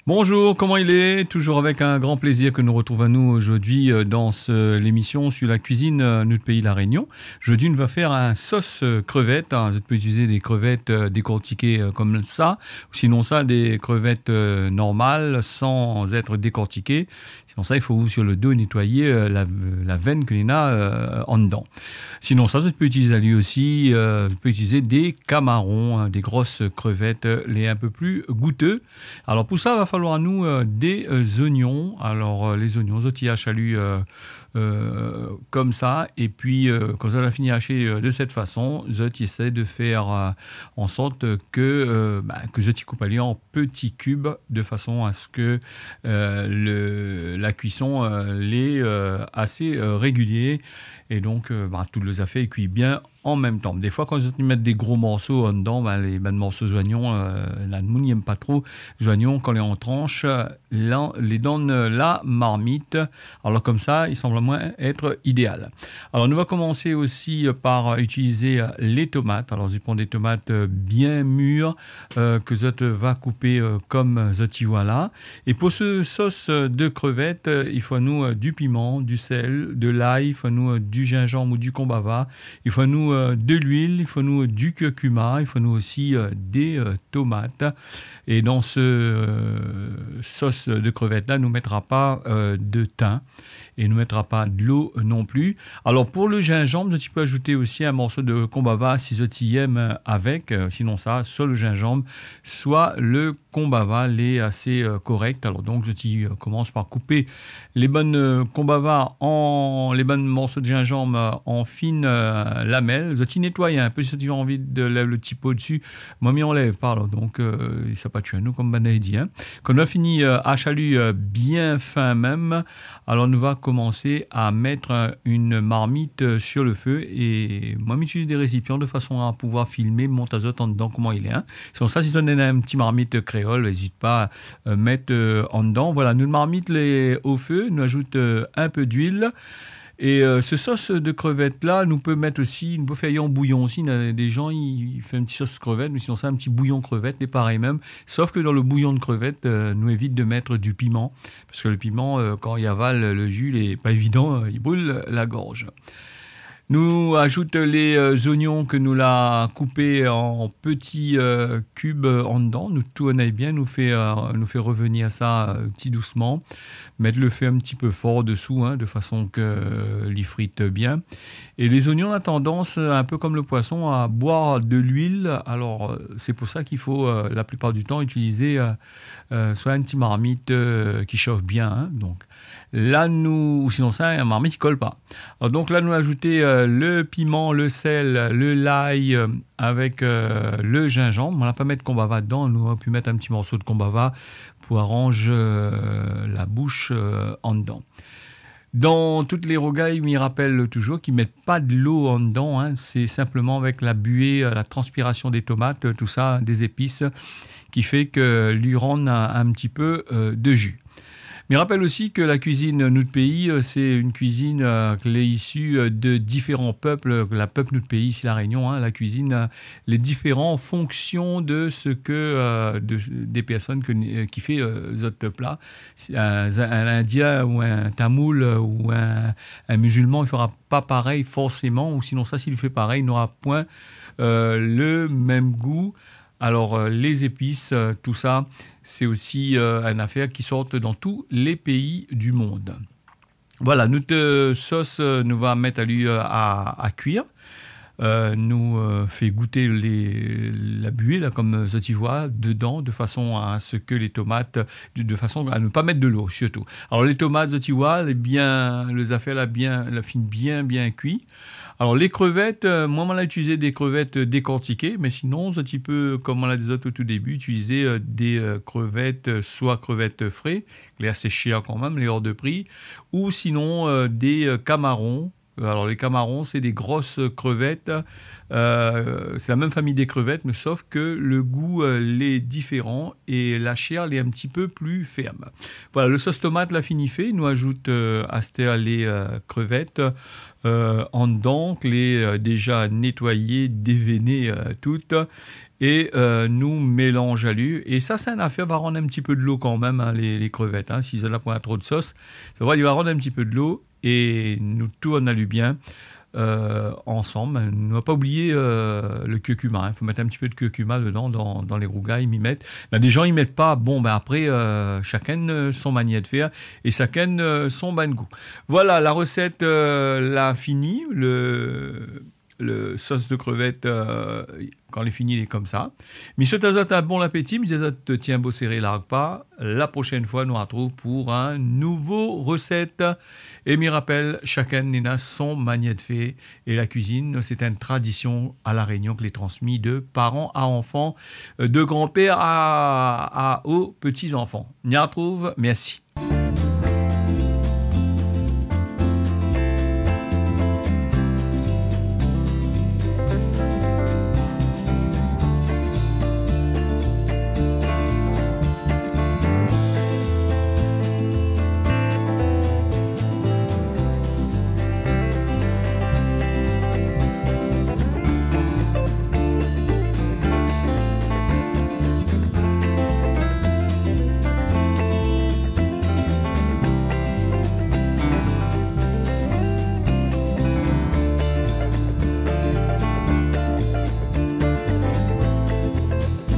Bonjour, comment il est? Toujours avec un grand plaisir que nous retrouvons nous aujourd'hui dans l'émission sur la cuisine notre pays La Réunion. Aujourd'hui, on va faire un sauce crevette. Vous pouvez utiliser des crevettes décortiquées comme ça, ou sinon ça, des crevettes normales sans être décortiquées. Sinon ça, il faut sur le dos nettoyer la veine que l'on a en dedans. Sinon ça, vous pouvez utiliser lui aussi, vous pouvez utiliser des camarons, des grosses crevettes, les un peu plus goûteux. Alors pour ça, il va falloir nous des oignons. Alors les oignons, ils hachés comme ça. Et puis quand vous avez fini à hacher de cette façon, vous essayez de faire en sorte que vous coupez en petits cubes de façon à ce que la cuisson l'est assez régulier. Et donc, tous les affaires cuisent bien en même temps. Des fois, quand ils mettent des gros morceaux en dedans, les morceaux d'oignons, la moune n'aime pas trop les oignons. Quand les en tranche, les donne la marmite. Alors comme ça, il semble moins être idéal. Alors nous allons commencer aussi par utiliser les tomates. Alors je prends des tomates bien mûres que je va couper comme je voilà. Et pour ce sauce de crevettes, il faut nous du piment, du sel, de l'ail, il faut nous du gingembre ou du combava, il faut nous de l'huile, il faut nous du curcuma, il faut nous aussi des tomates. Et dans ce sauce de crevettes là, nous ne mettra pas de thym et ne mettra pas de l'eau non plus. Alors pour le gingembre, tu peux ajouter aussi un morceau de combava si tu aimes avec. Sinon ça, soit le gingembre, soit le combava, l'est assez correct. Alors donc je commence par couper les bonnes combava les bonnes morceaux de gingembre en fines lamelles. Je nettoie un peu si tu as envie de lever le petit pot dessus. Moi, m'y enlève, parle. Donc ça pas tuer nous comme Banaï dit. Quand on a fini à chalut bien fin même, alors nous va commencer à mettre une marmite sur le feu et moi j'utilise des récipients de façon à pouvoir filmer mon azote en dedans comment il est. Sinon ça, si tu as un petit marmite créole, n'hésite pas à mettre en dedans. Voilà, nous marmite au feu, nous ajoute un peu d'huile. Et ce sauce de crevettes là, nous peut mettre aussi, nous peut faire en bouillon aussi. Il y a des gens, ils font un petit sauce crevette, mais sinon ça un petit bouillon crevette, et pareil même. Sauf que dans le bouillon de crevettes, nous évite de mettre du piment, parce que le piment, quand il avale le jus, il n'est pas évident, il brûle la gorge. Nous ajoute les oignons que nous l'a coupés en petits cubes en dedans. Nous tournons bien, nous fait revenir ça petit doucement. Mettre le feu un petit peu fort dessous, de façon que les frite bien. Et les oignons ont tendance, un peu comme le poisson, à boire de l'huile. Alors c'est pour ça qu'il faut la plupart du temps utiliser soit une petite marmite qui chauffe bien. Donc là, ou sinon ça, un marmite qui colle pas. Alors, donc là, nous ajouter le piment, le sel, le l'ail avec le gingembre. On n'a pas mettre de combava dedans. Nous avons pu mettre un petit morceau de combava pour arranger la bouche en dedans. Dans toutes les rogailles, ils rappellent toujours qu'ils ne mettent pas de l'eau en dedans. C'est simplement avec la buée, la transpiration des tomates, tout ça, des épices, qui fait que lui rend un petit peu de jus. Mais rappelle aussi que la cuisine notre pays, c'est une cuisine qui est issue de différents peuples. La peuple notre pays, c'est la Réunion. La cuisine, les différents en fonction de ce que des personnes qui fait autres plats. Un Indien ou un Tamoul ou un musulman, il ne fera pas pareil forcément. Ou sinon ça, s'il fait pareil, il n'aura point le même goût. Alors les épices, tout ça, c'est aussi une affaire qui sort dans tous les pays du monde. Voilà, notre sauce nous va mettre à cuire. Nous fait goûter la buée, là, comme ça tu vois, dedans, de façon à ce que les tomates, de façon à ne pas mettre de l'eau, surtout. Alors les tomates, tu vois, les affaires là, la fine bien cuit. Alors les crevettes, moi on a utilisé des crevettes décortiquées, mais sinon un petit peu comme on l'a dit au tout début, utiliser des crevettes, soit crevettes frais, les assez chers quand même, les hors de prix, ou sinon des camarons. Alors les camarons, c'est des grosses crevettes, c'est la même famille des crevettes, mais sauf que le goût l'est différent et la chair l'est un petit peu plus ferme. Voilà, le sauce tomate l'a fini fait, nous ajoute à cette les crevettes. en dedans, les déjà nettoyer, déveiner toutes. Et nous mélange à lui. Et ça, c'est une affaire, va rendre un petit peu de l'eau quand même, hein, les crevettes. Hein. Si ça n'a pas trop de sauce, ça va, il va rendre un petit peu de l'eau et nous tourne à lui bien ensemble. Ne va pas oublier le curcuma. Il faut mettre un petit peu de curcuma dedans, dans les rougailles, m'y mettre. Là, des gens, ils mettent pas. Bon, ben après, chacun son manière de faire et chacun son bain de goût. Voilà, la recette l'a finie. Le sauce de crevette, quand il est fini, il est comme ça. Monsieur Tazot a bon appétit. Monsieur Tazot tient beau serrer la repas. La prochaine fois, nous retrouvons pour un nouveau recette. Et m'y rappelle, chacun n'a son manière de faire. Et la cuisine, c'est une tradition à La Réunion que les transmis de parents à enfants, de grand-père aux petits-enfants. M'y retrouve. Merci.